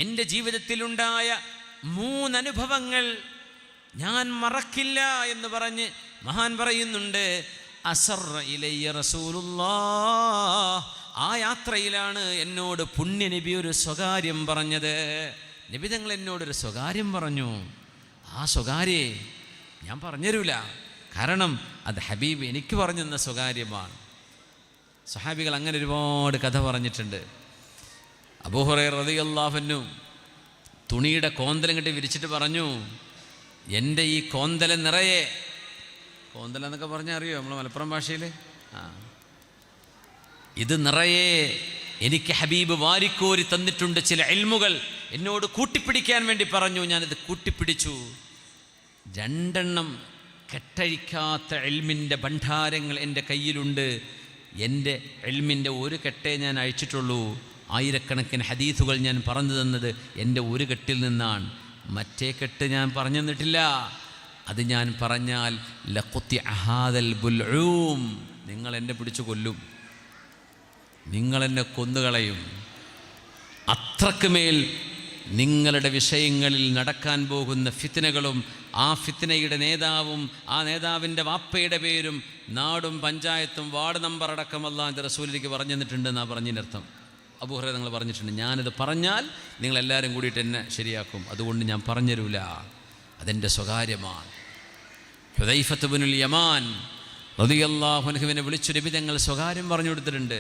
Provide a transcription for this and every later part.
എൻ്റെ ജീവിതത്തിലുണ്ടായ 3 അനുഭവങ്ങൾ ഞാൻ മറക്കില്ല എന്ന് പറഞ്ഞ് മഹാൻ പറയുന്നുണ്ട്. അസറ ഇലയ്യ റസൂലുള്ളാഹ്, ആ യാത്രയിലാണ് എന്നോട് പുണ്യ നബി ഒരു സ്വകാര്യം പറഞ്ഞത്. നബി തങ്ങൾ എന്നോടൊരു സ്വകാര്യം പറഞ്ഞു. ആ സ്വകാര്യെ ഞാൻ പറഞ്ഞുതരൂല, കാരണം അത് ഹബീബ് എനിക്ക് പറഞ്ഞു തന്ന സ്വകാര്യമാണ്. സഹാബികൾ അങ്ങനെ ഒരുപാട് കഥ പറഞ്ഞിട്ടുണ്ട്. അബൂ ഹുറൈറ റളിയല്ലാഹു അൻഹു തുണിയുടെ കോന്തലം കെട്ടി വിരിച്ചിട്ട് പറഞ്ഞു, എൻ്റെ ഈ കോന്തലം നിറയെ, കോന്തലം എന്നൊക്കെ പറഞ്ഞാൽ അറിയോ നമ്മൾ മലപ്പുറം ഭാഷയിൽ, ഇത് നിറയെ എനിക്ക് ഹബീബ് വാരിക്കോരി തന്നിട്ടുണ്ട്. ചില ഇൽമുകൾ എന്നോട് കൂട്ടിപ്പിടിക്കാൻ വേണ്ടി പറഞ്ഞു. ഞാനിത് കൂട്ടിപ്പിടിച്ചു. 2 കെട്ടഴിക്കാത്ത ഇൽമിൻ്റെ ഭണ്ഡാരങ്ങൾ എൻ്റെ കയ്യിലുണ്ട്. എൻ്റെ ഇൽമിൻ്റെ ഒരു കെട്ടേ ഞാൻ അഴിച്ചിട്ടുള്ളൂ. 1000കണക്കിന് ഹദീസുകൾ ഞാൻ പറഞ്ഞു തന്നത് എൻ്റെ ഒരു കെട്ടിൽ നിന്നാണ്. മറ്റേ കെട്ട് ഞാൻ പറഞ്ഞു തന്നിട്ടില്ല. അത് ഞാൻ പറഞ്ഞാൽ ലഖുത്തി അഹാദൽ ബുൽഊം, നിങ്ങൾ എന്നെ പിടിച്ചു കൊല്ലും, നിങ്ങളെന്നെ കൊന്നുകളയും. അത്രക്ക് മേൽ നിങ്ങളുടെ വിഷയങ്ങളിൽ നടക്കാൻ പോകുന്ന ഫിത്നകളും ആ ഫിത്നയുടെ നേതാവും ആ നേതാവിൻ്റെ വാപ്പയുടെ പേരും നാടും പഞ്ചായത്തും വാർഡ് നമ്പർ അടക്കം അല്ലാഹുവിൻ്റെ റസൂലിലേക്ക് പറഞ്ഞു തന്നിട്ടുണ്ടെന്നാണ് പറഞ്ഞതിനർത്ഥം. അബൂ ഹുറൈറ നിങ്ങൾ പറഞ്ഞിട്ടുണ്ട്, ഞാനിത് പറഞ്ഞാൽ നിങ്ങളെല്ലാവരും കൂടിയിട്ട് എന്നെ ശരിയാക്കും, അതുകൊണ്ട് ഞാൻ പറഞ്ഞുതരൂല, അതെൻ്റെ സ്വകാര്യമാണ്. ഹുദൈഫത്ത് ഇബ്നുൽ യമാൻ റളിയല്ലാഹു അൻഹുവിനെ വിളിച്ചു നബി തങ്ങൾ സ്വകാര്യം പറഞ്ഞു കൊടുത്തിട്ടുണ്ട്.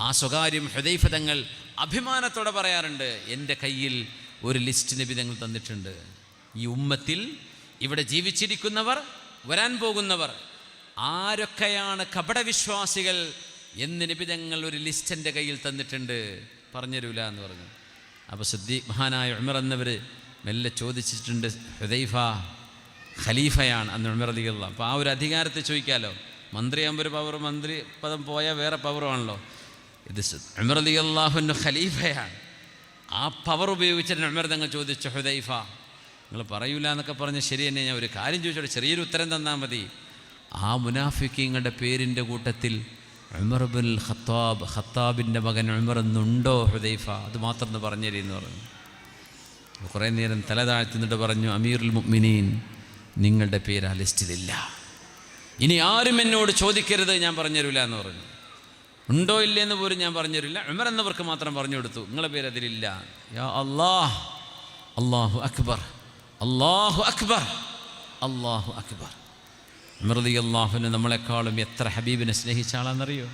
ആ സ്വകാര്യം ഹുദൈഫ തങ്ങൾ അഭിമാനത്തോടെ പറയാറുണ്ട്. എൻ്റെ കയ്യിൽ ഒരു ലിസ്റ്റ് നബി തങ്ങൾ തന്നിട്ടുണ്ട്. ഈ ഉമ്മത്തിൽ ഇവിടെ ജീവിച്ചിരിക്കുന്നവർ, വരാൻ പോകുന്നവർ ആരൊക്കെയാണ് കപടവിശ്വാസികൾ എന്ന് നബി തങ്ങൾ ഒരു ലിസ്റ്റ് എൻ്റെ കയ്യിൽ തന്നിട്ടുണ്ട്, പറഞ്ഞുതരൂല എന്ന് പറഞ്ഞു. അപ്പോൾ സിദ്ദീഖ് മഹാനായ ഉമർ എന്നവർ മെല്ലെ ചോദിച്ചിട്ടുണ്ട്, ഹുദൈഫ ഖലീഫയാണ് അന്ന് ഉമർ റളിയല്ലാഹു. അപ്പോൾ ആ ഒരു അധികാരത്തെ ചോദിക്കാമല്ലോ, മന്ത്രിയാകുമ്പോൾ ഒരു പവർ, മന്ത്രി പദം പോയാൽ വേറെ പവറുമാണല്ലോ. ഇത് ഉമർ റളിയല്ലാഹു അൻഹു ഖലീഫയാണ്. ആ പവർ ഉപയോഗിച്ചിട്ട് ഉമർ തങ്ങൾ ചോദിച്ചു, ഹുദൈഫ നിങ്ങൾ പറയൂല എന്നൊക്കെ പറഞ്ഞ് ശരി തന്നെ, ഞാൻ ഒരു കാര്യം ചോദിച്ചോട്ടെ, ചെറിയൊരു ഉത്തരം തന്നാൽ മതി. ആ മുനാഫിക്കീങ്ങളുടെ പേരിൻ്റെ കൂട്ടത്തിൽ ഉമർ ഇബ്നുൽ ഖത്താബ്, ഖത്താബിൻ്റെ മകൻ ഉമർ എന്നുണ്ടോ ഹുദൈഫ? അത് മാത്രം ഒന്ന് പറഞ്ഞു തരീന്ന് പറഞ്ഞു. കുറേ നേരം തല താഴ്ത്തുന്നിട്ട് പറഞ്ഞു, അമീറുൽ മുഅ്മിനീൻ, നിങ്ങളുടെ പേര് ആ ലിസ്റ്റിലില്ല, ഇനി ആരും എന്നോട് ചോദിക്കരുത്, ഞാൻ പറഞ്ഞു തരില്ല എന്ന് പറഞ്ഞു. ഉണ്ടോ ഇല്ലയെന്ന് പോലും ഞാൻ പറഞ്ഞു തരില്ല, ഉമർ എന്നവർക്ക് മാത്രം പറഞ്ഞു കൊടുത്തു, നിങ്ങളുടെ പേര് അതിലില്ല. യാ അല്ലാഹ്, അല്ലാഹു അക്ബർ, അല്ലാഹു അക്ബർ, അല്ലാഹു അക്ബർ. ഉമർ റളിയല്ലാഹു അൻഹു നമ്മളെക്കാളും എത്ര ഹബീബിനെ സ്നേഹിച്ച ആളാണെന്നറിയോ?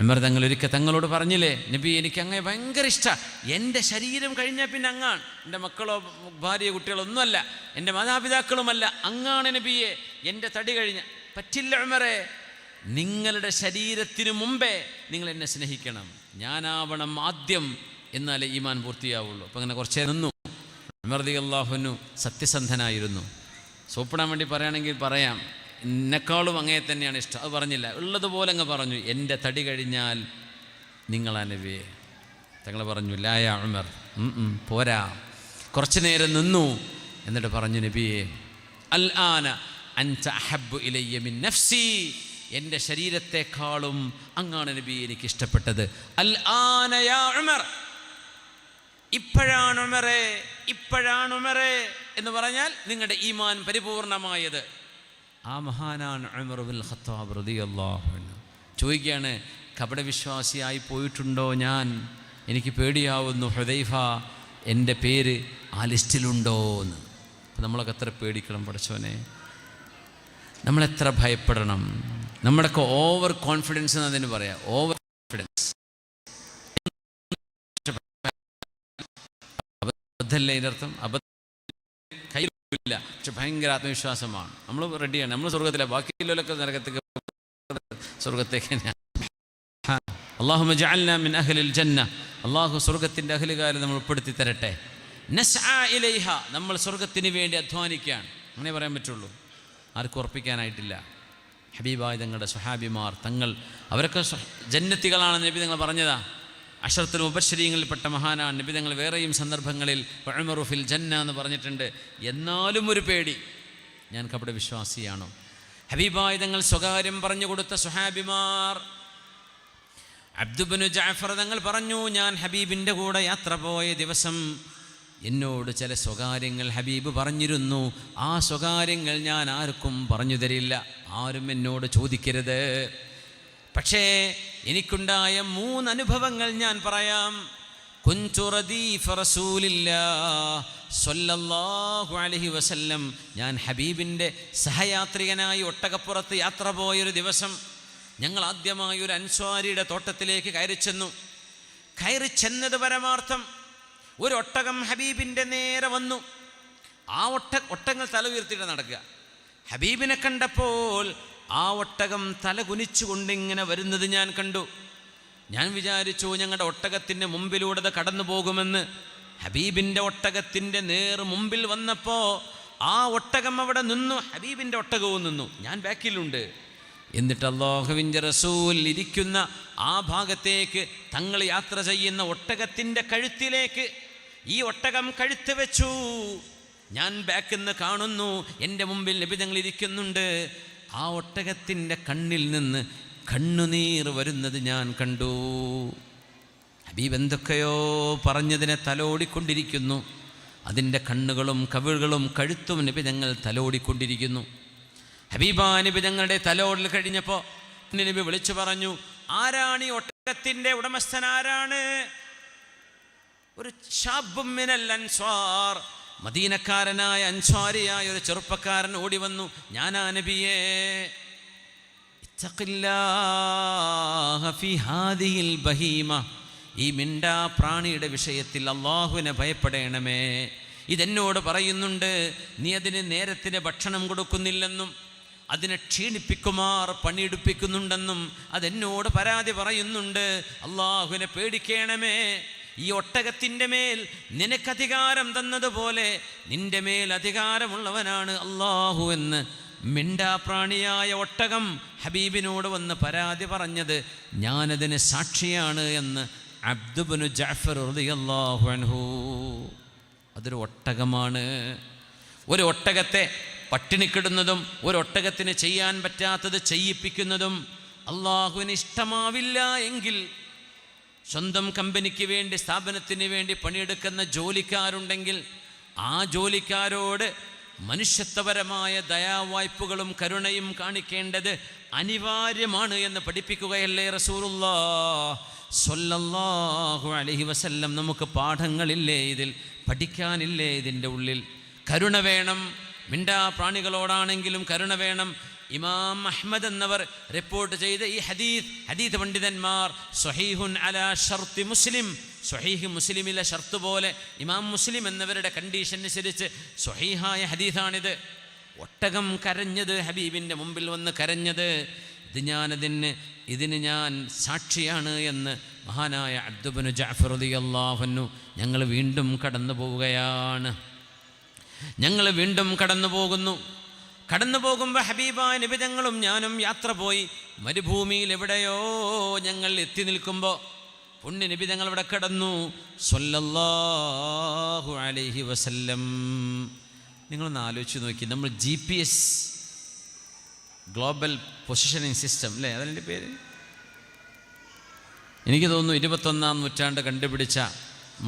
ഉമർ തങ്ങൾ ഒരിക്കൽ തങ്ങളോട് പറഞ്ഞില്ലേ, നബി എനിക്ക് അങ്ങേ ഭയങ്കര ഇഷ്ടമാണ്, എൻ്റെ ശരീരം കഴിഞ്ഞാൽ പിന്നെ അങ്ങാണ്, എൻ്റെ മക്കളോ ഭാര്യയോ കുട്ടികളോ ഒന്നുമല്ല, എൻ്റെ മാതാപിതാക്കളുമല്ല, അങ്ങാണ് നബിയെ, എൻ്റെ തടി കഴിഞ്ഞ പറ്റില്ല ഉമറേ, നിങ്ങളുടെ ശരീരത്തിനു മുമ്പേ നിങ്ങൾ എന്നെ സ്നേഹിക്കണം, ഞാനാവണം ആദ്യം, എന്നാലേ ഈമാൻ പൂർത്തിയാവുള്ളൂ. അപ്പം അങ്ങനെ കുറച്ചേ നിന്നു. ഉമർ റളിയല്ലാഹു അൻഹു സത്യസന്ധനായിരുന്നു. സോപ്പിടാൻ വേണ്ടി പറയുകയാണെങ്കിൽ പറയാം, എന്നെക്കാളും അങ്ങയെ തന്നെയാണ് ഇഷ്ടം, അത് പറഞ്ഞില്ല, ഉള്ളതുപോലെ അങ്ങ് പറഞ്ഞു, എൻ്റെ തടി കഴിഞ്ഞാൽ നിങ്ങളാ നബിയെ. തങ്ങൾ പറഞ്ഞു, ലാ യാ ഉമർ, പോരാ. കുറച്ചു നേരം നിന്നു, എന്നിട്ട് പറഞ്ഞു, നബിയെ അൽ ആന അൻത അഹബ്ബു ഇലയ്യ മിൻ നഫ്സി, എൻ്റെ ശരീരത്തെക്കാളും അങ്ങാണ് നബി എനിക്ക് ഇഷ്ടപ്പെട്ടത്. അൽ ആന യാ ഉമർ, ഇപ്പോഴാണ് ഉമറേ, ഇപ്പോഴാണ് ഉമറേ എന്ന് പറഞ്ഞാൽ നിങ്ങളുടെ ഈമാൻ പരിപൂർണമായത്. ആ മഹാനാണ് ഉമർ ഇബ്നുൽ ഖത്താബ് റളിയല്ലാഹു അൻഹു. ചോദിക്കുകയാണ്, കപടവിശ്വാസിയായി പോയിട്ടുണ്ടോ ഞാൻ? എനിക്ക് പേടിയാവുന്നു ഹുദൈഫ, എൻ്റെ പേര് ആ ലിസ്റ്റിലുണ്ടോ എന്ന്. അപ്പം നമ്മളൊക്കെ എത്ര പേടിക്കണം പടച്ചോനെ, നമ്മളെത്ര ഭയപ്പെടണം. നമ്മുടെയൊക്കെ ഓവർ കോൺഫിഡൻസ് എന്ന് അതിന് പറയാം, ഓവർ കോൺഫിഡൻസ്. അബദ്ധമല്ലേ ഇതിനർത്ഥം? കയ്യിലില്ല, പക്ഷെ ഭയങ്കര ആത്മവിശ്വാസമാണ്. നമ്മൾ റെഡിയാണ്, നമ്മൾ സ്വർഗത്തിലാണ്, ബാക്കിയുള്ളവരൊക്കെ നരകത്തേക്ക്, സ്വർഗത്തേക്ക്. അല്ലാഹുമ്മ ജഅൽനാ മിൻ അഹ്ലിൽ ജന്ന, അള്ളാഹു സ്വർഗത്തിൻ്റെ അഹ്ലുകാരെ നമ്മൾ ഉൾപ്പെടുത്തി തരട്ടെ. നസ്ആ ഇലൈഹ, നമ്മൾ സ്വർഗത്തിന് വേണ്ടി അധ്വാനിക്കുകയാണ്, അങ്ങനെ പറയാൻ പറ്റുള്ളൂ, ആർക്കും ഉറപ്പിക്കാനായിട്ടില്ല. ഹബീബായ തങ്ങളുടെ സ്വഹാബിമാർ, തങ്ങൾ അവരൊക്കെ ജന്നത്തികളാണെന്ന് നബി തങ്ങൾ പറഞ്ഞതാ. അശറത്തുൽ മുബശ്ശരീങ്ങളിൽപ്പെട്ട മഹാനാണ് നബി തങ്ങൾ. വേറെയും സന്ദർഭങ്ങളിൽ ഉമറു ഫിൽ ജന്ന എന്ന് പറഞ്ഞിട്ടുണ്ട്. എന്നാലും ഒരു പേടി, ഞാൻ കപട വിശ്വാസിയാണോ? ഹബീബായ തങ്ങൾ സ്വകാര്യം പറഞ്ഞു കൊടുത്ത സ്വഹാബിമാർ, അബ്ദുബ്നു ജഅഫർ തങ്ങൾ പറഞ്ഞു, ഞാൻ ഹബീബിൻ്റെ കൂടെ യാത്ര പോയ ദിവസം എന്നോട് ചില സ്വകാര്യങ്ങൾ ഹബീബ് പറഞ്ഞിരുന്നു. ആ സ്വകാര്യങ്ങൾ ഞാൻ ആർക്കും പറഞ്ഞു തരില്ല, ആരും എന്നോട് ചോദിക്കരുത്. പക്ഷേ എനിക്കുണ്ടായ 3 അനുഭവങ്ങൾ ഞാൻ പറയാം. കുൻതു റദീഫ റസൂലില്ലാഹ് സ്വല്ലല്ലാഹു അലൈഹി വസല്ലം, ഞാൻ ഹബീബിൻ്റെ സഹയാത്രികനായി ഒട്ടകപ്പുറത്ത് യാത്ര പോയൊരു ദിവസം ഞങ്ങൾ ആദ്യമായി ഒരു അൻസ്വാരിയുടെ തോട്ടത്തിലേക്ക് കയറി ചെന്നത് പരമാർത്ഥം ഒരു ഒട്ടകം ഹബീബിൻ്റെ നേരെ വന്നു. ആ ഒട്ടകങ്ങൾ തല ഉയർത്തിയിട്ട് നടക്കുക. ഹബീബിനെ കണ്ടപ്പോൾ ആ ഒട്ടകം തല കുനിച്ചുകൊണ്ടിങ്ങനെ വരുന്നത് ഞാൻ കണ്ടു. ഞാൻ വിചാരിച്ചു ഞങ്ങളുടെ ഒട്ടകത്തിൻ്റെ മുമ്പിലൂടെ അത് കടന്നു പോകുമെന്ന്. ഹബീബിൻ്റെ ഒട്ടകത്തിൻ്റെ മുമ്പിൽ വന്നപ്പോൾ ആ ഒട്ടകം അവിടെ നിന്നു, ഹബീബിൻ്റെ ഒട്ടകവും നിന്നു, ഞാൻ ബാക്കിലുണ്ട്. എന്നിട്ട് അല്ലാഹുവിൻ്റെ റസൂൽ ഇരിക്കുന്ന ആ ഭാഗത്തേക്ക് തങ്ങൾ യാത്ര ചെയ്യുന്ന ഒട്ടകത്തിൻ്റെ കഴുത്തിലേക്ക് ഈ ഒട്ടകം കഴുത്ത് വെച്ചു. ഞാൻ ബാക്കിൽ നിന്ന് കാണുന്നു, എൻ്റെ മുമ്പിൽ നബി തങ്ങൾ ഇരിക്കുന്നുണ്ട്. ആ ഒട്ടകത്തിൻ്റെ കണ്ണിൽ നിന്ന് കണ്ണുനീർ വരുന്നത് ഞാൻ കണ്ടു. ഹബീബ് എന്തൊക്കെയോ പറഞ്ഞതിനെ തലോടിക്കൊണ്ടിരിക്കുന്നു. അതിൻ്റെ കണ്ണുകളും കവിളുകളും കഴുത്തും നബി തങ്ങൾ തലോടിക്കൊണ്ടിരിക്കുന്നു. ഹബീബാ നബി തങ്ങളുടെ തലോടൽ കഴിഞ്ഞപ്പോൾ നബി വിളിച്ചു പറഞ്ഞു, ആരാണ് ഈ ഒട്ടകത്തിൻ്റെ ഉടമസ്ഥൻ? ആരാണ്? ഒരു ശാബും മിനൽ അൻസ്വാർ, മദീനക്കാരനായ അൻസ്വാരിയായ ഒരു ചെറുപ്പക്കാരൻ ഓടി വന്നു. ഞാനാ നബിയേ, ഇത്തഖില്ലാഹ ഫീ ഹാദിഹിൽ ബഹീമ, ഈ മിണ്ടാ പ്രാണിയുടെ വിഷയത്തിൽ അല്ലാഹുവിനെ ഭയപ്പെടണമേ. ഇതെന്നോട് പറയുന്നുണ്ട്, നീ അതിന് നേരത്തിന് ഭക്ഷണം കൊടുക്കുന്നില്ലെന്നും അതിനെ ക്ഷീണിപ്പിക്കുമാർ പണിയെടുപ്പിക്കുന്നുണ്ടെന്നും അതെന്നോട് പരാതി പറയുന്നുണ്ട്. അല്ലാഹുവിനെ പേടിക്കണമേ. ഈ ഒട്ടകത്തിൻ്റെ മേൽ നിനക്കധികാരം തന്നതുപോലെ നിൻ്റെ മേൽ അധികാരമുള്ളവനാണ് അല്ലാഹു എന്ന് മിണ്ടാപ്രാണിയായ ഒട്ടകം ഹബീബിനോട് വന്ന് പരാതി പറഞ്ഞത് ഞാനതിന് സാക്ഷിയാണ് എന്ന് അബ്ദുബ്നു ജഅഫർ റളിയല്ലാഹു അൻഹു. അതൊരു ഒട്ടകമാണ്. ഒരു ഒട്ടകത്തെ പട്ടിണിക്കിടുന്നതും ഒരു ഒട്ടകത്തിന് ചെയ്യാൻ പറ്റാത്തത് ചെയ്യിപ്പിക്കുന്നതും അള്ളാഹുവിന് ഇഷ്ടമാവില്ല എങ്കിൽ, സ്വന്തം കമ്പനിക്ക് വേണ്ടി സ്ഥാപനത്തിന് വേണ്ടി പണിയെടുക്കുന്ന ജോലിക്കാരുണ്ടെങ്കിൽ ആ ജോലിക്കാരോട് മനുഷ്യത്വപരമായ ദയാവായ്പകളും കരുണയും കാണിക്കേണ്ടത് അനിവാര്യമാണ് എന്ന് പഠിപ്പിക്കുകയല്ലേ റസൂലുള്ളാഹി സ്വല്ലല്ലാഹു അലൈഹി വസല്ലം. നമുക്ക് പാഠങ്ങളില്ലേ ഇതിൽ, പഠിക്കാനില്ലേ ഇതിൻ്റെ ഉള്ളിൽ? കരുണ വേണം. മിണ്ടാ പ്രാണികളോടാണെങ്കിലും കരുണ വേണം. ഇമാം അഹ്മദ് എന്നവർ റിപ്പോർട്ട് ചെയ്ത ഈ ഹദീത്ത് പണ്ഡിതന്മാർ സ്വഹീഹുൻ അലാ ഷർത്തി മുസ്ലിം, സ്വഹീഹ് മുസ്ലിമിലെ ഷർത്ത് പോലെ ഇമാം മുസ്ലിം എന്നവരുടെ കണ്ടീഷൻ അനുസരിച്ച് സ്വഹീഹായ ഹദീഥാണിത്. ഒട്ടകം കരഞ്ഞത്, ഹബീബിൻ്റെ മുമ്പിൽ വന്ന് കരഞ്ഞത്, ഇതിന് ഞാൻ സാക്ഷിയാണ് എന്ന് മഹാനായ അബ്ദുബ്നു ജഅഫർ റളിയല്ലാഹു അൻഹു. ഞങ്ങൾ വീണ്ടും കടന്നു പോവുകയാണ്. ഞങ്ങൾ വീണ്ടും കടന്നു പോകുമ്പോൾ ഹബീബായ നബി തങ്ങളും ഞാനും യാത്ര പോയി. മരുഭൂമിയിൽ എവിടെയോ ഞങ്ങൾ എത്തി നിൽക്കുമ്പോൾ പുണ്യ നബി തങ്ങൾ ഇവിടെ കിടന്നു സ്വല്ലല്ലാഹു അലൈഹി വസല്ലം. നിങ്ങളൊന്ന് ആലോചിച്ച് നോക്കി, നമ്മൾ GPS ഗ്ലോബൽ പൊസിഷനിങ് സിസ്റ്റം അല്ലേ, അതിൻ്റെ പേര് എനിക്ക് തോന്നുന്നു 21-ാം നൂറ്റാണ്ട് കണ്ടുപിടിച്ച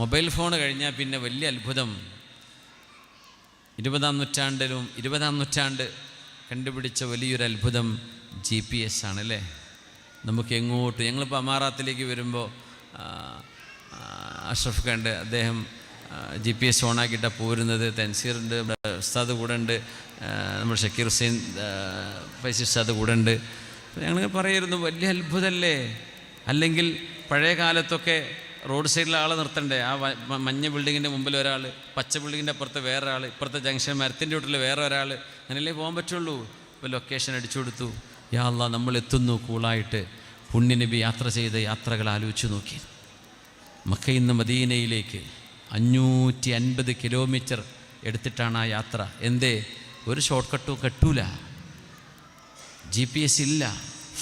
മൊബൈൽ ഫോൺ കഴിഞ്ഞാൽ പിന്നെ വലിയ അത്ഭുതം 20-ാം നൂറ്റാണ്ട് കണ്ടുപിടിച്ച വലിയൊരു അത്ഭുതം GPS ആണല്ലേ. നമുക്ക് എങ്ങോട്ട്, ഞങ്ങളിപ്പോൾ അമാറാത്തിലേക്ക് വരുമ്പോൾ അഷ്റഫ് ഖാണ്ട് അദ്ദേഹം GPS ഓണാക്കിയിട്ടാണ് പോരുന്നത്. തൻസീറുണ്ട്, ഉസ്താദ് കൂടെ ഉണ്ട്, നമ്മൾ ഷക്കീർ ഹുസൈൻ ഫൈസി ഉസ്താദ് കൂടെ ഉണ്ട്. ഞങ്ങൾ പറയായിരുന്നു വലിയ അത്ഭുതമല്ലേ. അല്ലെങ്കിൽ പഴയ കാലത്തൊക്കെ റോഡ് സൈഡിൽ ആളെ നിർത്തണ്ടേ, ആ മഞ്ഞ ബിൽഡിങ്ങിൻ്റെ മുമ്പിൽ ഒരാൾ, പച്ച ബിൽഡിങ്ങിൻ്റെ അപ്പുറത്ത് വേറെ ആൾ, ഇപ്പുറത്തെ ജംഗ്ഷൻ മരത്തിൻ്റെ വീട്ടിൽ വേറെ ഒരാൾ, അങ്ങനെയല്ലേ പോകാൻ പറ്റുള്ളൂ. ഇപ്പോൾ ലൊക്കേഷൻ അടിച്ചു കൊടുത്തു, യാ അല്ലാ നമ്മൾ എത്തുന്നു കൂളായിട്ട്. പുണ്യനബി യാത്ര ചെയ്ത യാത്രകൾ ആലോചിച്ച് നോക്കി. മക്കയിൽ നിന്ന് മദീനയിലേക്ക് 550 കിലോമീറ്റർ എടുത്തിട്ടാണ് ആ യാത്ര. എന്തേ? ഒരു ഷോർട്ട് കട്ടും കിട്ടൂല, GPS ഇല്ല,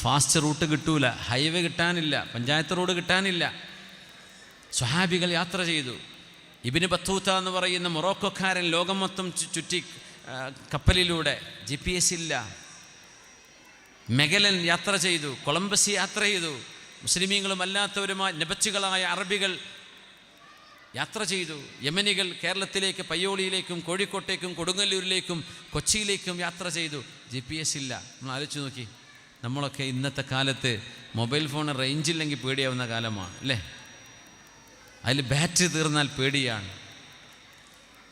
ഫാസ്റ്റ് റൂട്ട് കിട്ടൂല, ഹൈവേ കിട്ടാനില്ല, പഞ്ചായത്ത് റോഡ് കിട്ടാനില്ല. സ്വഹാബികൾ യാത്ര ചെയ്തു. ഇബ്നു ബത്തൂത്ത എന്ന് പറയുന്ന മൊറോക്കോക്കാരൻ ലോകം മൊത്തം ചുറ്റി കപ്പലിലൂടെ, GPS ഇല്ല. മെഗലൻ യാത്ര ചെയ്തു, കൊളംബസ് യാത്ര ചെയ്തു, മുസ്ലിമീങ്ങളും അല്ലാത്തവരുമായി നബച്ചുകളായ അറബികൾ യാത്ര ചെയ്തു. യമനികൾ കേരളത്തിലേക്ക് പയ്യോളിയിലേക്കും കോഴിക്കോട്ടേക്കും കൊടുങ്ങല്ലൂരിലേക്കും കൊച്ചിയിലേക്കും യാത്ര ചെയ്തു. GPS ഇല്ല. നമ്മൾ ആലോചിച്ച് നോക്കി, നമ്മളൊക്കെ ഇന്നത്തെ കാലത്ത് മൊബൈൽ ഫോൺ റേഞ്ചില്ലെങ്കിൽ പേടിയാവുന്ന കാലമാണ് അല്ലേ? അതിൽ ബാറ്ററി തീർന്നാൽ പേടിയാണ്.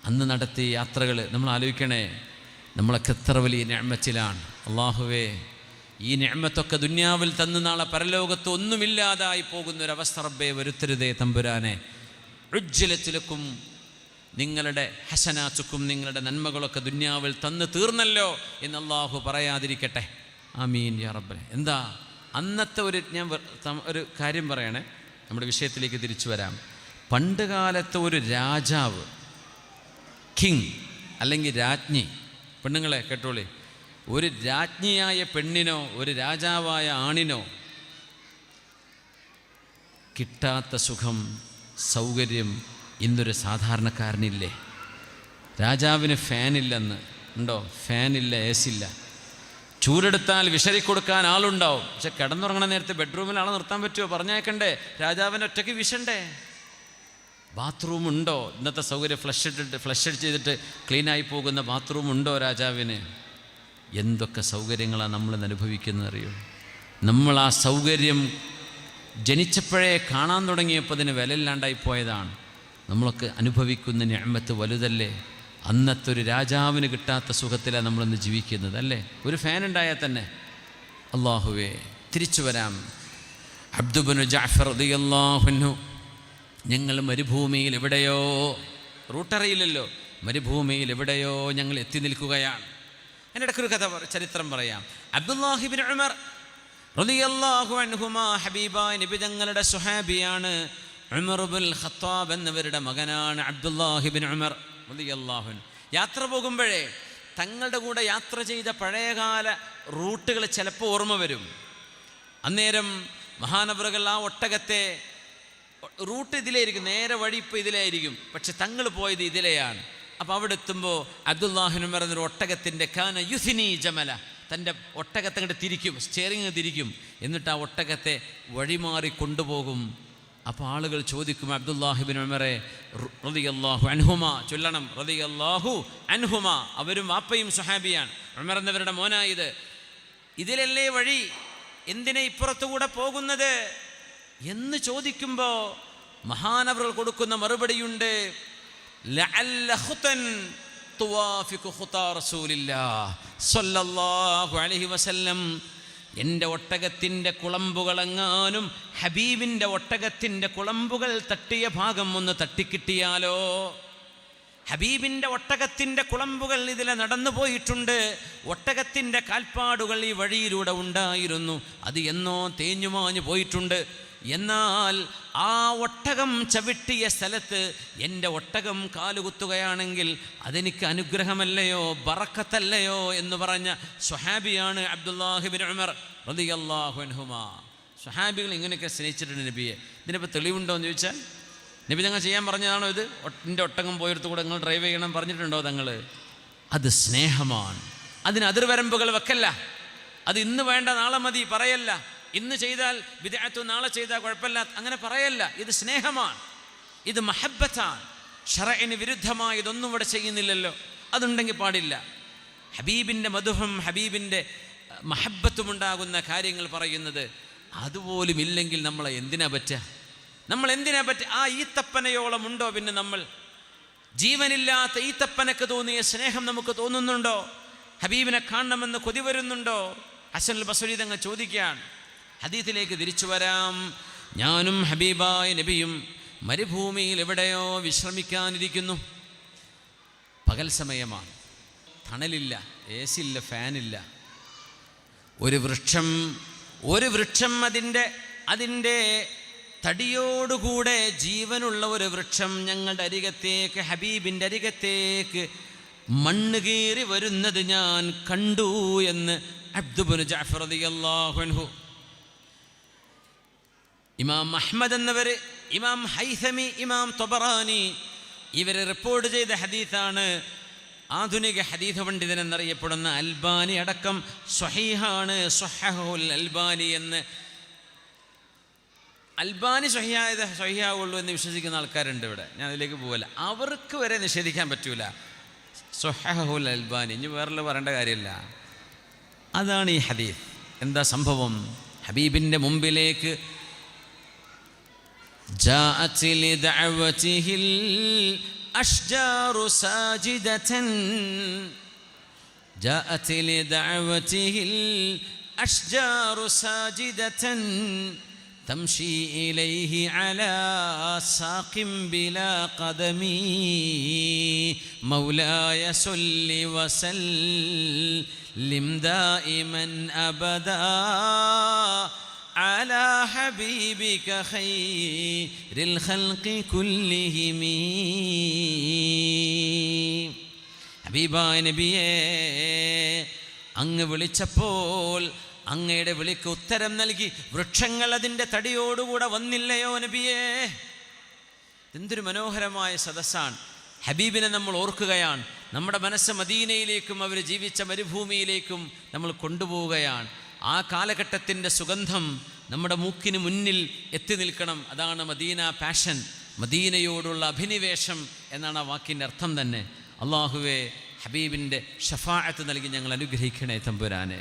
അന്ന് നടത്തിയ യാത്രകൾ നമ്മൾ ആലോചിക്കണേ. നമ്മളൊക്കെ എത്ര വലിയ നിഅമത്തിലാണ്. അല്ലാഹുവേ, ഈ നിഅമത്തൊക്കെ ദുനിയാവിൽ തന്ന് നാളെ പരലോകത്ത് ഒന്നുമില്ലാതായി പോകുന്നൊരവസ്ഥ റബ്ബേ വരുത്തരുതേ തമ്പുരാനെ. ഉജ്ജലത്തിലക്കും നിങ്ങളുടെ ഹസനാത്തുക്കും നിങ്ങളുടെ നന്മകളൊക്കെ ദുനിയാവിൽ തന്ന് തീർന്നല്ലോ എന്ന് അല്ലാഹു പറയാതിരിക്കട്ടെ. ആമീൻ യാ റബ്ബേ. എന്താ അന്നത്തെ ഞാൻ ഒരു കാര്യം പറയണേ, നമ്മുടെ വിഷയത്തിലേക്ക് തിരിച്ചു വരാം. പണ്ട് കാലത്തെ ഒരു രാജാവ്, കിങ് അല്ലെങ്കിൽ രാജ്ഞി, പെണ്ണുങ്ങളെ കേട്ടോളി, ഒരു രാജ്ഞിയായ പെണ്ണിനോ ഒരു രാജാവായ ആണിനോ കിട്ടാത്ത സുഖം സൗകര്യം ഇന്നൊരു സാധാരണക്കാരനില്ലേ? രാജാവിന് ഫാനില്ലെന്ന് ഉണ്ടോ? ഫാനില്ല, AC ഇല്ല. ചൂടെടുത്താൽ വിശറിക്കൊടുക്കാൻ ആളുണ്ടാവും. പക്ഷെ കിടന്നുറങ്ങണ നേരത്തെ ബെഡ്റൂമിൽ ആളെ നിർത്താൻ പറ്റുമോ? പറഞ്ഞേക്കണ്ടേ? രാജാവിന് ഒറ്റയ്ക്ക് വിഷണ്ടേ? ബാത്റൂം ഉണ്ടോ? ഇന്നത്തെ സൗകര്യം ഫ്ലഷ് ചെയ്തിട്ട് ക്ലീനായി പോകുന്ന ബാത്റൂം ഉണ്ടോ രാജാവിന്? എന്തൊക്കെ സൗകര്യങ്ങളാണ് നമ്മൾ അനുഭവിക്കുന്നത് അറിയോ? നമ്മൾ ആ സൗകര്യം ജനിച്ചപ്പോഴേ കാണാൻ തുടങ്ങിയപ്പോൾ അതിന് വിലയില്ലാണ്ടായി പോയതാണ്. നമ്മളൊക്കെ അനുഭവിക്കുന്ന നിഅമത്ത് വലുതല്ലേ? അന്നത്തെ ഒരു രാജാവിന് കിട്ടാത്ത സുഖത്തിലാണ് നമ്മളിന്ന് ജീവിക്കുന്നത് അല്ലേ? ഒരു ഫാൻ ഉണ്ടായാൽ തന്നെ. അല്ലാഹുവേ, തിരിച്ചു വരാം. അബ്ദുബ്നു ജഅഫർ റളിയല്ലാഹു അൻഹു, ഞങ്ങൾ മരുഭൂമിയിൽ എവിടെയോ, റൂട്ടറിയില്ലല്ലോ, മരുഭൂമിയിൽ എവിടെയോ ഞങ്ങൾ എത്തി നിൽക്കുകയാണ്. എൻ്റെ ഇടയ്ക്കൊരു ചരിത്രം പറയാം. അബ്ദുല്ലാഹി ഇബ്നു ഉമർ റളിയല്ലാഹു അൻഹുമാ, ഹബീബായ നബി തങ്ങളുടെ സ്വഹാബിയാണ്. ഉമർ ഇബ്നുൽ ഖത്താബ് എന്നവരുടെ മകനാണ് അബ്ദുല്ലാഹി ഇബ്നു ഉമർ റളിയല്ലാഹു അൻഹു. യാത്ര പോകുമ്പോഴേ തങ്ങളുടെ കൂടെ യാത്ര ചെയ്ത പഴയകാല റൂട്ടുകൾ ചിലപ്പോൾ ഓർമ്മ വരും. അന്നേരം മഹാനവറുകൾ ആ ഒട്ടകത്തെ, റൂട്ട് ഇതിലായിരിക്കും, നേരെ വഴി ഇപ്പോൾ ഇതിലായിരിക്കും, പക്ഷെ തങ്ങൾ പോയത് ഇതിലെയാണ്. അപ്പോൾ അവിടെ എത്തുമ്പോൾ അബ്ദുല്ലാഹി ഇബ്നു ഉമർ എന്നൊരു ഒട്ടകത്തിൻ്റെ കാന യുസിനി ജമല, തൻ്റെ ഒട്ടകത്തെ അങ്ങോട്ട് തിരിക്കും, സ്റ്റിയറിങ് തിരിക്കും, എന്നിട്ട് ആ ഒട്ടകത്തെ വഴിമാറി കൊണ്ടുപോകും. അപ്പോൾ ആളുകൾ ചോദിക്കും, അബ്ദുല്ലാഹി ഇബ്നു ഉമറെ റളിയല്ലാഹു അൻഹുമാ ചൊല്ലണം, റളിയല്ലാഹു അൻഹുമാ, അവരും വാപ്പയും സ്വഹാബിയാണ്, ഉമർ എന്നവരുടെ മോനായത്, ഇതിലല്ലേ വഴി, എന്തിനെ ഇപ്പുറത്തുകൂടെ പോകുന്നത് എന്ന് ചോദിക്കുമ്പോൾ മഹാനവറുകൾ കൊടുക്കുന്ന മറുപടിയുണ്ട്, ലഅല്ല ഖുതൻ തുവാഫിഖു ഖുതാ റസൂലില്ലാഹ് സ്വല്ലല്ലാഹു അലൈഹി വസല്ലം. എൻ്റെ ഒട്ടകത്തിൻ്റെ കുളമ്പുകളെങ്ങാനും ഹബീബിൻ്റെ ഒട്ടകത്തിൻ്റെ കുളമ്പുകൾ തട്ടിയ ഭാഗം ഒന്ന് തട്ടിക്കിട്ടിയാലോ? ഹബീബിൻ്റെ ഒട്ടകത്തിൻ്റെ കുളമ്പുകൾ ഇതിലെ നടന്നു പോയിട്ടുണ്ട്. ഒട്ടകത്തിൻ്റെ കാൽപ്പാടുകൾ ഈ വഴിയിലൂടെ ഉണ്ടായിരുന്നു. അത് എന്നോ തേഞ്ഞുമാഞ്ഞു പോയിട്ടുണ്ട്. എന്നാൽ ആ ഒട്ടകം ചവിട്ടിയ സ്ഥലത്ത് എൻ്റെ ഒട്ടകം കാലുകുത്തുകയാണെങ്കിൽ അതെനിക്ക് അനുഗ്രഹമല്ലയോ, ബറക്കത്തല്ലയോ എന്ന് പറഞ്ഞ സ്വഹാബിയാണ് അബ്ദുല്ലാഹി ഇബ്നു ഉമർ റളിയല്ലാഹു അൻഹുമാ. സ്വഹാബികൾ ഇങ്ങനെയൊക്കെ സ്നേഹിച്ചിട്ടുണ്ട് നബിയെ. ഇതിനിപ്പോൾ തെളിവുണ്ടോ എന്ന് ചോദിച്ചാൽ, നബി തങ്ങൾ ചെയ്യാൻ പറഞ്ഞതാണോ ഇത്? എൻ്റെ ഒട്ടകം പോയെടുത്ത് കൂടെ നിങ്ങൾ ഡ്രൈവ് ചെയ്യണം പറഞ്ഞിട്ടുണ്ടോ തങ്ങൾ? അത് സ്നേഹമാണ്. അതിന് അതിർവരമ്പുകൾ വെക്കല്ല. അത് ഇന്ന് വേണ്ട നാളെ മതി പറയല്ല. ഇന്ന് ചെയ്താൽ ബിദ്അത്ത്, നാളെ ചെയ്താൽ കുഴപ്പമില്ല, അങ്ങനെ പറയല്ല. ഇത് സ്നേഹമാണ്, ഇത് മഹബ്ബത്താണ്. ശറഇന് വിരുദ്ധമായ ഇതൊന്നും ഇവിടെ ചെയ്യുന്നില്ലല്ലോ, അതുണ്ടെങ്കിൽ പാടില്ല. ഹബീബിൻ്റെ മധുഹും ഹബീബിൻ്റെ മഹബ്ബത്തും ഉണ്ടാകുന്ന കാര്യങ്ങൾ പറയുന്നത്, അതുപോലും ഇല്ലെങ്കിൽ നമ്മളെ എന്തിനാ പറ്റുക? നമ്മൾ എന്തിനാ പറ്റുക? ആ ഈത്തപ്പനയോളം ഉണ്ടോ പിന്നെ നമ്മൾ? ജീവനില്ലാത്ത ഈത്തപ്പനക്ക് തോന്നിയ സ്നേഹം നമുക്ക് തോന്നുന്നുണ്ടോ? ഹബീബിനെ കാണണമെന്ന് കൊതി വരുന്നുണ്ടോ? ഹസനുൽ ബസ്രി തങ്ങൾ ചോദിക്കുകയാണ്. ഹദീസിലേക്ക് തിരിച്ചു വരാം. ഞാനും ഹബീബായ നബിയും മരുഭൂമിയിൽ എവിടെയോ വിശ്രമിക്കാനിരിക്കുന്നു. പകൽ സമയമാണ്, തണലില്ല, AC ഇല്ല, ഫാനില്ല. ഒരു വൃക്ഷം അതിൻ്റെ തടിയോടുകൂടെ ജീവനുള്ള ഒരു വൃക്ഷം ഞങ്ങളുടെ അരികത്തേക്ക്, ഹബീബിൻ്റെ അരികത്തേക്ക് മണ്ണ് കീറി വരുന്നത് ഞാൻ കണ്ടു എന്ന് അബ്ദുബ്നു ജഅഫർ റളിയല്ലാഹു അൻഹു. ഇമാം അഹ്മദ് എന്നവർ, ഇമാം ഹൈസമി, ഇമാം തൊബറാനി ഇവർ റിപ്പോർട്ട് ചെയ്ത ഹദീസാണ്. ആധുനിക ഹദീസ് പണ്ഡിതൻ എന്നറിയപ്പെടുന്ന അൽബാനി അടക്കം സ്വഹീഹാണ്, സ്വഹഹുൽ അൽബാനി എന്ന് അൽബാനി സ്വഹിയാവുള്ളൂ എന്ന് വിശ്വസിക്കുന്ന ആൾക്കാരുണ്ട് ഇവിടെ, ഞാൻ അതിലേക്ക് പോവില്ല. അവർക്ക് വരെ നിഷേധിക്കാൻ പറ്റൂല സ്വഹഹുൽ അൽബാനി, ഇനി വേറെ പറയേണ്ട കാര്യമില്ല. അതാണ് ഈ ഹദീസ്. എന്താ സംഭവം? ഹബീബിൻ്റെ മുമ്പിലേക്ക് جاءت لدعوته الأشجار ساجدة جاءت لدعوته الأشجار ساجدة تمشي إليه على ساق بلا قدم مولاي صل وسلم دائما أبدا على حبيبك خير الخلق كلهم. ഹബീബായ നബിയേ, അങ്ങ് വിളിച്ചപ്പോൾ അങ്ങയുടെ വിളിക്ക് ഉത്തരം നൽകി വൃക്ഷങ്ങൾ അതിൻ്റെ തടിയോടുകൂടെ വന്നില്ലയോ നബിയേ? എന്തൊരു മനോഹരമായ സദസ്സാണ്. ഹബീബിനെ നമ്മൾ ഓർക്കുകയാണ്. നമ്മുടെ മനസ്സ് മദീനയിലേക്കും അവർ ജീവിച്ച മരുഭൂമിയിലേക്കും നമ്മൾ കൊണ്ടുപോവുകയാണ്. ആ കാലഘട്ടത്തിൻ്റെ സുഗന്ധം നമ്മുടെ മൂക്കിന് മുന്നിൽ എത്തി നിൽക്കണം. അതാണ് മദീന പാഷൻ, മദീനയോടുള്ള അഭിനിവേശം എന്നാണ് ആ വാക്കിൻ്റെ അർത്ഥം തന്നെ. അള്ളാഹുവേ, ഹബീബിൻ്റെ ഷഫാഅത്ത് നൽകി ഞങ്ങൾ അനുഗ്രഹിക്കണേ തമ്പുരാനെ.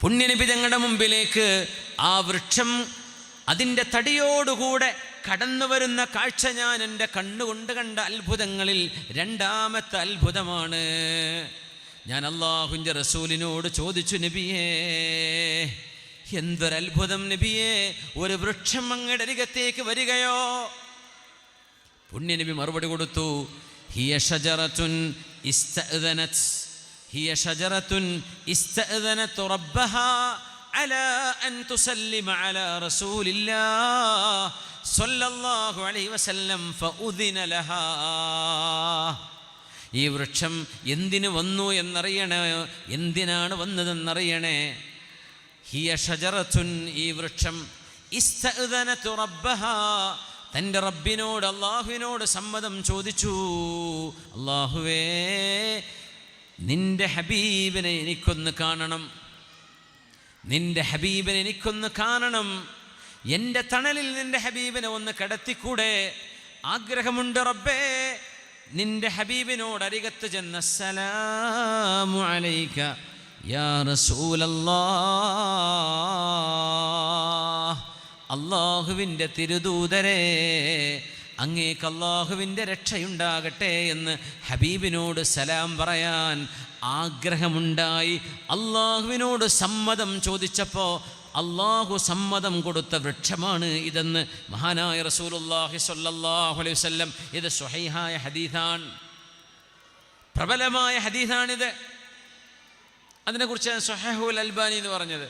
പുണ്യനബി ഞങ്ങളുടെ മുമ്പിലേക്ക് ആ വൃക്ഷം അതിൻ്റെ തടിയോടുകൂടെ കടന്നു വരുന്ന കാഴ്ച ഞാൻ എൻ്റെ കണ്ണുകൊണ്ട് കണ്ട അത്ഭുതങ്ങളിൽ രണ്ടാമത്തെ അത്ഭുതമാണ്. ഞാൻ അല്ലാഹുവിൻ്റെ റസൂലിനോട് ചോദിച്ചു, നബിയേ, എന്തൊരത്ഭുതം നബിയേ, ഒരു വൃക്ഷം അങ്ങയുടെ അരികത്തേക്ക് വരികയോ? പുണ്യനബി മറുപടി കൊടുത്തു, ഹിയ ഷജറത്തുൻ ഇസ്തഅദനത് ഹിയ ഷജറത്തുൻ ഇസ്തഅദനത് റബ്ബഹാ അലാ അൻ തുസല്ലിമ അലാ റസൂലില്ലാഹ് സ്വല്ലല്ലാഹു അലൈഹി വസല്ലം ഫഉദിന ലഹാ. ഈ വൃക്ഷം എന്തിനു വന്നു എന്നറിയണേ, എന്തിനാണ് വന്നതെന്നറിയണേ. ഹിയ ഷജറത്തുൻ, ഈ വൃക്ഷം ഇസ്തഅദനതു റബ്ബഹാ, തൻ്റെ റബ്ബിനോട് അള്ളാഹുവിനോട് സമ്മതം ചോദിച്ചു. അള്ളാഹുവേ, നിൻ്റെ ഹബീബിനെ എനിക്കൊന്ന് കാണണം, നിൻ്റെ ഹബീബിനെ എനിക്കൊന്ന് കാണണം, എൻ്റെ തണലിൽ നിൻ്റെ ഹബീബിനെ ഒന്ന് കിടത്തിക്കൂടെ? ആഗ്രഹമുണ്ട് റബ്ബേ. നിൻ്റെ ഹബീബിനോട് അരികത്ത് ചെന്ന അസ്സലാമു അലൈക യാ റസൂലല്ലാഹ്, അള്ളാഹുവിൻ്റെ തിരുദൂതരെ, അങ്ങേക്ക് അള്ളാഹുവിൻ്റെ രക്ഷയുണ്ടാകട്ടെ എന്ന് ഹബീബിനോട് സലാം പറയാൻ ആഗ്രഹമുണ്ടായി. അള്ളാഹുവിനോട് സമ്മതം ചോദിച്ചപ്പോൾ അള്ളാഹു സമ്മതം കൊടുത്ത വൃക്ഷമാണ് ഇതെന്ന് മഹാനായ റസൂലുള്ളാഹി സ്വല്ലല്ലാഹു അലൈഹി വസല്ലം, ഇത് സ്വഹീഹായ ഹദീസാണ്, പ്രബലമായ ഹദീസാണിത്. അതിനെക്കുറിച്ച് സ്വഹീഹുൽ അൽബാനി എന്ന് പറഞ്ഞത്.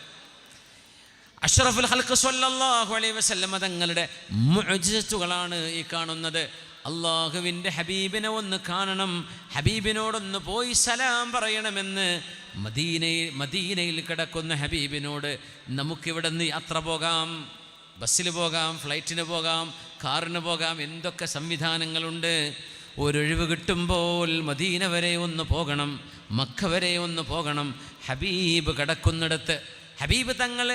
അഷ്റഫുൽ ഖൽഖ് സ്വല്ലല്ലാഹു അലൈഹി വസല്ലം തങ്ങളുടെ മുഅ്ജിസത്തുകളാണ് ഈ കാണുന്നത്. അള്ളാഹുവിൻ്റെ ഹബീബിനെ ഒന്ന് കാണണം, ഹബീബിനോടൊന്ന് പോയി സലാം പറയണമെന്ന് മദീനയിൽ കിടക്കുന്ന ഹബീബിനോട് നമുക്കിവിടെ നിന്ന് യാത്ര പോകാം, ബസ്സിൽ പോകാം, ഫ്ലൈറ്റിന് പോകാം, കാറിന് പോകാം, എന്തൊക്കെ സംവിധാനങ്ങളുണ്ട്. ഒരൊഴിവ് കിട്ടുമ്പോൾ മദീന വരെ ഒന്ന് പോകണം, മക്ക വരെ ഒന്ന് പോകണം. ഹബീബ് കിടക്കുന്നിടത്ത്, ഹബീബ് തങ്ങൾ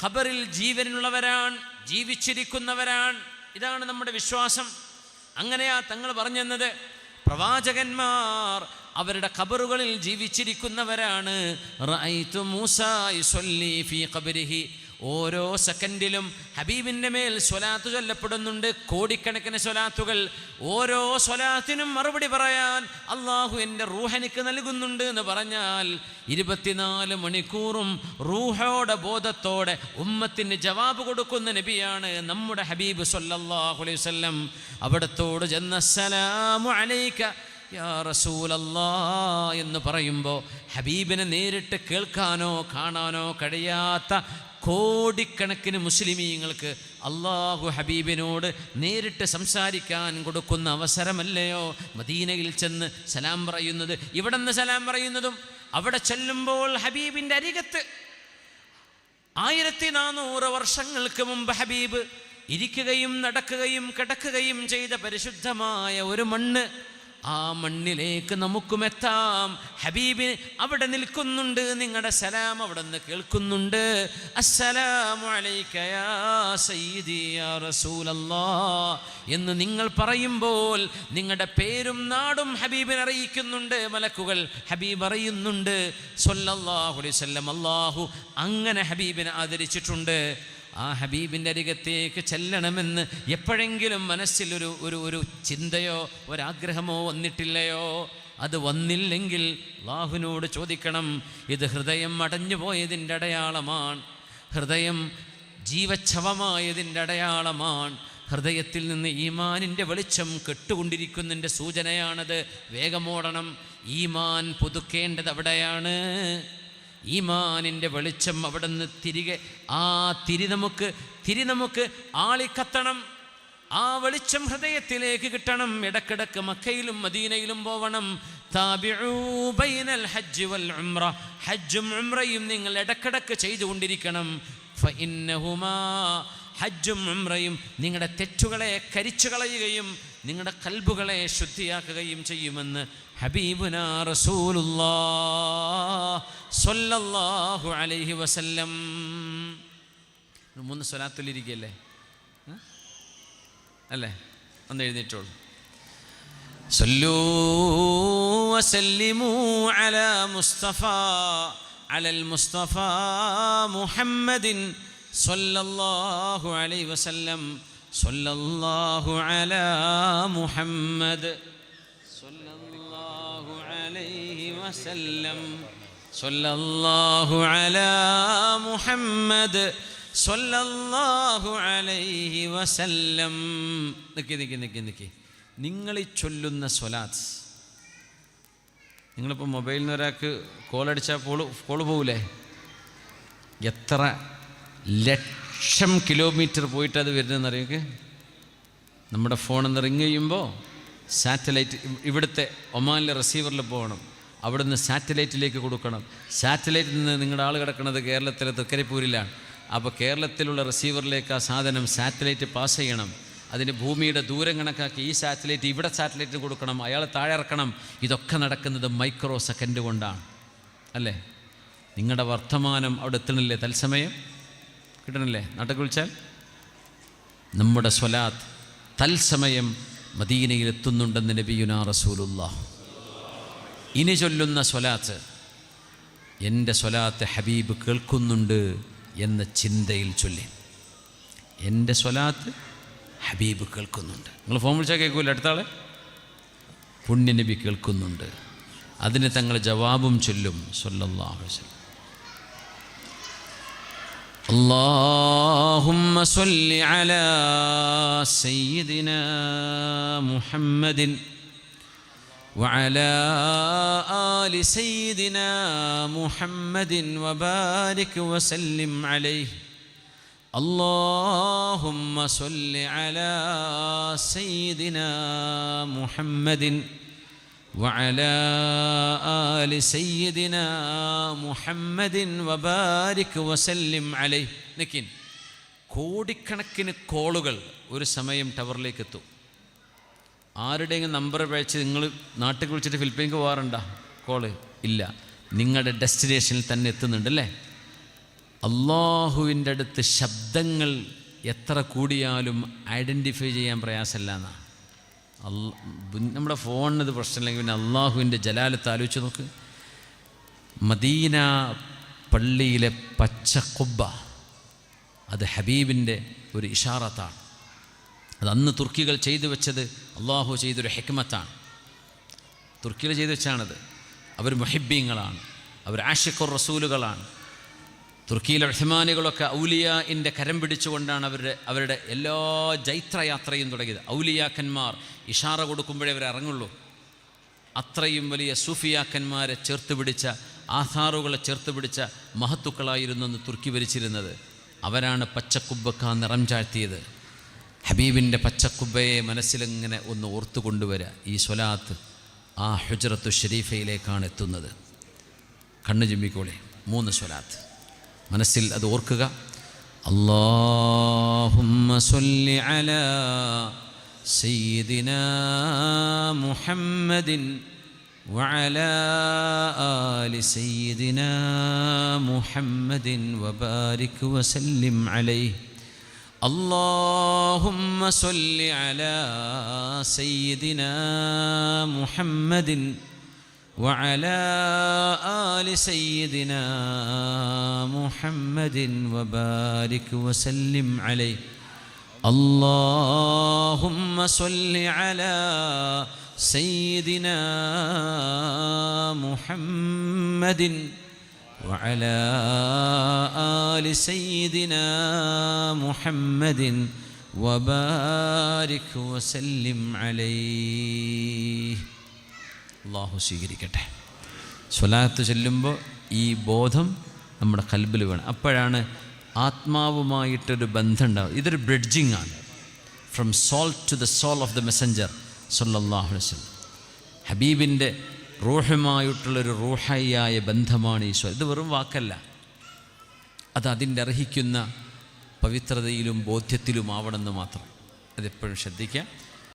ഖബറിൽ ജീവനുള്ളവരാണ്, ജീവിച്ചിരിക്കുന്നവരാണ്. ഇതാണ് നമ്മുടെ വിശ്വാസം. അങ്ങനെയാ തങ്ങൾ പറഞ്ഞെന്നത്. പ്രവാചകന്മാർ അവരുടെ ഖബറുകളിൽ ജീവിച്ചിരിക്കുന്നവരാണ്. റഅയ്തു മൂസാ യുസല്ലി ഫീ ഖബരിഹി, ഓരോ സെക്കൻഡിലും ഹബീബിൻ്റെ മേൽ സ്വലാത്ത് ചൊല്ലപ്പെടുന്നുണ്ട്, കോടിക്കണക്കിന് സ്വലാത്തുകൾ. ഓരോ സ്വലാത്തിനും മറുപടി പറയാൻ അള്ളാഹു എൻ്റെ റൂഹ് എനിക്ക് നൽകുന്നുണ്ട് എന്ന് പറഞ്ഞാൽ 24 മണിക്കൂറും റൂഹോടെ ബോധത്തോടെ ഉമ്മത്തിന് ജവാബ് കൊടുക്കുന്ന നബിയാണ് നമ്മുടെ ഹബീബ് സ്വല്ലല്ലാഹു അലൈഹി വസല്ലം. അവിടത്തോട് ചെന്ന അസ്സലാമു അലൈക യാ റസൂലല്ലാഹ് എന്ന് പറയുമ്പോൾ ഹബീബിനെ നേരിട്ട് കേൾക്കാനോ കാണാനോ കഴിയാത്ത കോടിക്കണക്കിന് മുസ്ലിമീങ്ങൾക്ക് അള്ളാഹു ഹബീബിനോട് നേരിട്ട് സംസാരിക്കാൻ കൊടുക്കുന്ന അവസരമല്ലയോ മദീനയിൽ ചെന്ന് സലാം പറയുന്നത്. ഇവിടെ നിന്ന് സലാം പറയുന്നതും അവിടെ ചെല്ലുമ്പോൾ ഹബീബിൻ്റെ അരികത്ത് 1400 വർഷങ്ങൾക്ക് മുമ്പ് ഹബീബ് ഇരിക്കുകയും നടക്കുകയും കിടക്കുകയും ചെയ്ത പരിശുദ്ധമായ ഒരു മണ്ണ്, ആ മണ്ണിലേക്ക് നമുക്കും എത്താം. ഹബീബിന് അവിടെ നിൽക്കുന്നുണ്ട്, നിങ്ങളുടെ സലാം അവിടെ നിന്ന് കേൾക്കുന്നുണ്ട്. അസ്സലാമു അലൈക യാ സയ്യിദി യാ റസൂലല്ലാഹ് എന്ന് നിങ്ങൾ പറയുമ്പോൾ നിങ്ങളുടെ പേരും നാടും ഹബീബിനെ അറിയിക്കുന്നുണ്ട്. മലക്കുകൾ ഹബീബ് അറിയുന്നുണ്ട് സ്വല്ലല്ലാഹു അലൈഹി വസല്ലം. അല്ലാഹു അങ്ങനെ ഹബീബിനെ ആദരിച്ചിട്ടുണ്ട്. ആ ഹബീബിൻ്റെ അരികത്തേക്ക് ചെല്ലണമെന്ന് എപ്പോഴെങ്കിലും മനസ്സിൽ ഒരു ചിന്തയോ ഒരാഗ്രഹമോ വന്നിട്ടില്ലയോ? അത് വന്നില്ലെങ്കിൽ അല്ലാഹുവിനോട് ചോദിക്കണം. ഇത് ഹൃദയം അടഞ്ഞു പോയതിൻ്റെ അടയാളമാണ്, ഹൃദയം ജീവച്ഛവമായതിൻ്റെ അടയാളമാണ്. ഹൃദയത്തിൽ നിന്ന് ഈമാനിൻ്റെ വെളിച്ചം കെട്ടുകൊണ്ടിരിക്കുന്നതിൻ്റെ സൂചനയാണത്. വേഗമോടണം. ഈമാൻ പുതുക്കേണ്ടത് അവിടെയാണ്. ഈമാനിൻ്റെ വെളിച്ചം അവിടെ നിന്ന് തിരികെ ആ തിരി നമുക്ക് ആളിക്കത്തണം. ആ വെളിച്ചം ഹൃദയത്തിലേക്ക് കിട്ടണം. ഇടക്കിടക്ക് മക്കയിലും മദീനയിലും പോവണം. താബിഉ ബൈനൽ ഹജ്ജ് വൽ ഉംറ, ഹജ്ജും ഉംറയും നിങ്ങൾ ഇടക്കിടക്ക് ചെയ്തുകൊണ്ടിരിക്കണം. ഫഇന്നഹുമാ, ഹജ്ജും ഉംറയും നിങ്ങളുടെ തെറ്റുകളെ കരിച്ചു കളയുകയും നിങ്ങളുടെ കൽബുകളെ ശുദ്ധിയാക്കുകയും ചെയ്യുമെന്ന് ഹബീബുനാ റസൂലുള്ളാഹ് സ്വല്ലല്ലാഹു അലൈഹി വസല്ലം. 3 സ്വലാത്തിലിരിക്കല്ലേ അല്ലേ? ഒന്ന് എഴുന്നേറ്റോളൂ. സല്ലൂ വസല്ലിമൂ അലാ അലൽ മുസ്തഫ മുഹമ്മദിൻ സ്വല്ലല്ലാഹു അലൈഹി വസല്ലം. സ്വല്ലല്ലാഹു അലാ മുഹമ്മദ് സ്വല്ലല്ലാഹു അലൈഹി വസല്ലം. സ്വല്ലല്ലാഹു അലാ മുഹമ്മദ് സ്വല്ലല്ലാഹു അലൈഹി വസല്ലം. നിൽക്കി. നിങ്ങൾ ഈ ചൊല്ലുന്ന സ്വലാത്ത്, നിങ്ങളിപ്പോൾ മൊബൈലിൽ നിന്ന് ഒരാൾക്ക് കോളടിച്ചാൽ കോള് പോകൂലേ? എത്ര ലക്ഷം കിലോമീറ്റർ പോയിട്ട് അത് വരുന്നതെന്ന് അറിയൊക്കെ. നമ്മുടെ ഫോണിൽ റിങ് ചെയ്യുമ്പോൾ സാറ്റലൈറ്റ്, ഇവിടുത്തെ ഒമാനിലെ റിസീവറിൽ പോകണം, അവിടുന്ന് സാറ്റലൈറ്റിലേക്ക് കൊടുക്കണം. സാറ്റലൈറ്റിൽ നിന്ന് നിങ്ങളുടെ ആൾ കിടക്കുന്നത് കേരളത്തിലെ തൃക്കരിപ്പൂരിലാണ്. അപ്പോൾ കേരളത്തിലുള്ള റിസീവറിലേക്ക് ആ സാധനം സാറ്റലൈറ്റ് പാസ് ചെയ്യണം. അതിന് ഭൂമിയുടെ ദൂരം കണക്കാക്കി ഈ സാറ്റലൈറ്റ് ഇവിടെ സാറ്റലൈറ്റിന് കൊടുക്കണം, അയാൾ താഴെ ഇറക്കണം. ഇതൊക്കെ നടക്കുന്നത് മൈക്രോ സെക്കൻഡ് കൊണ്ടാണ് അല്ലേ? നിങ്ങളുടെ വർത്തമാനം അവിടെ എത്തണില്ലേ? തത്സമയം കിട്ടണില്ലേ? നാട്ടിൽ വിളിച്ചാൽ നമ്മുടെ സ്വലാത്ത് തത്സമയം മദീനയിൽ എത്തുന്നുണ്ടെന്ന് നബിയുനാ റസൂലുള്ളാഹ്. ഇനി ചൊല്ലുന്ന സ്വലാത്ത്, എൻ്റെ സ്വലാത്ത് ഹബീബ് കേൾക്കുന്നുണ്ട് എന്ന ചിന്തയിൽ ചൊല്ലി. എൻ്റെ സ്വലാത്ത് ഹബീബ് കേൾക്കുന്നുണ്ട്. നിങ്ങൾ ഫോൺ വിളിച്ചാൽ കേൾക്കൂല, അടുത്താളെ പുണ്യനബി കേൾക്കുന്നുണ്ട്. അതിന് തങ്ങൾ ജവാബും ചൊല്ലും സ്വല്ലല്ലാഹു അലൈഹി വസല്ലം. اللهم صل على سيدنا محمد وعلى آل سيدنا محمد وبارك وسلم عليه. اللهم صل على سيدنا محمد وعلى آل سيدنا محمد وبارك وسلم عليه. നിക്കിൻ, കോടിക്കണക്കിന് കോളുകൾ ഒരു സമയം ടവറിലേക്ക് എത്തും. ആരുടെയെങ്കിലും നമ്പർ കഴിച്ച് നിങ്ങൾ നാട്ടിൽ വിളിച്ചിട്ട് ഫിലിപ്പീൻക്ക് പോകാറുണ്ടോ? കോള് ഇല്ല, നിങ്ങളുടെ ഡെസ്റ്റിനേഷനിൽ തന്നെ എത്തുന്നുണ്ടല്ലേ? അള്ളാഹുവിൻ്റെ അടുത്ത് ശബ്ദങ്ങൾ എത്ര കൂടിയാലും ഐഡൻറ്റിഫൈ ചെയ്യാൻ പ്രയാസമല്ല എന്നാണ്. നമ്മുടെ ഫോണിനത് പ്രശ്നമില്ലെങ്കിൽ പിന്നെ അള്ളാഹുവിൻ്റെ ജലാലത്ത് ആലോചിച്ച് നോക്ക്. മദീന പള്ളിയിലെ പച്ച ഖുബ്ബ, അത് ഹബീബിൻ്റെ ഒരു ഇഷാറത്താണ്. അത് അന്ന് തുർക്കികൾ ചെയ്തു വെച്ചത് അള്ളാഹു ചെയ്തൊരു ഹിക്മത്താണ്. തുർക്കികൾ ചെയ്തു വെച്ചാണത്. അവർ മുഹിബ്ബീങ്ങളാണ്, അവർ ആഷിഖുർ റസൂലുകളാണ്. തുർക്കിയിലെ ഉസ്മാനികളൊക്കെ ഔലിയാൻ്റെ കരം പിടിച്ചുകൊണ്ടാണ് അവരുടെ എല്ലാ ജൈത്രയാത്രയും തുടങ്ങിയത്. ഔലിയാക്കന്മാർ ഇഷാറ കൊടുക്കുമ്പോഴേ അവർ ഇറങ്ങുള്ളൂ. അത്രയും വലിയ സൂഫിയാക്കന്മാരെ ചേർത്ത് പിടിച്ച, ആധാറുകളെ ചേർത്ത് പിടിച്ച മഹത്തുക്കളായിരുന്നു എന്ന് തുർക്കി ഭരിച്ചിരുന്നത്. അവരാണ് പച്ചക്കുബ്ബക്ക നിറം ചാഴ്ത്തിയത്. ഹബീബിൻ്റെ പച്ചക്കുബ്ബയെ മനസ്സിലിങ്ങനെ ഒന്ന് ഓർത്തു കൊണ്ടുവരിക. ഈ സ്വലാത്ത് ആ ഹുജ്റത്തു ഷരീഫയിലേക്കാണ് എത്തുന്നത്. കണ്ണു ചിമ്മിക്കോളെ, 3 സ്വലാത്ത് മനസ്സിൽ അത് ഓർക്കുക. അല്ലാഹുമ്മ സ്വല്ലി അലാ സയ്യിദിനാ മുഹമ്മദ് മുഹമ്മദിൻ വഅലാ ആലി സയ്യിദിനാ മുഹമ്മദിൻ വബാരിക് വസല്ലിം അലൈഹി. اللهم صل على سيدنا محمد وعلى آل سيدنا محمد وبارك وسلم عليه. اللهم صل على سيدنا محمد وعلى آل سيدنا محمد وبارك وسلم عليه. അള്ളാഹു സ്വീകരിക്കട്ടെ. സ്വലാത്ത് ചൊല്ലുമ്പോൾ ഈ ബോധം നമ്മുടെ ഖൽബിൽ വേണം. അപ്പോഴാണ് ആത്മാവുമായിട്ടൊരു ബന്ധം ഉണ്ടാവും. ഇതൊരു ബ്രിഡ്ജിങ് ആണ്. From soul to the soul of the messenger സല്ലല്ലാഹു അലൈഹി വസല്ലം. ഹബീബിൻ്റെ റൂഹുമായിട്ടുള്ളൊരു റൂഹായിയായ ബന്ധമാണ് ഈശോ. ഇത് വെറും വാക്കല്ല, അത് അതിൻ്റെ അർഹിക്കുന്ന പവിത്രതയിലും ബോധ്യത്തിലുമാവണമെന്ന് മാത്രം. അതെപ്പോഴും ശ്രദ്ധിക്കാം.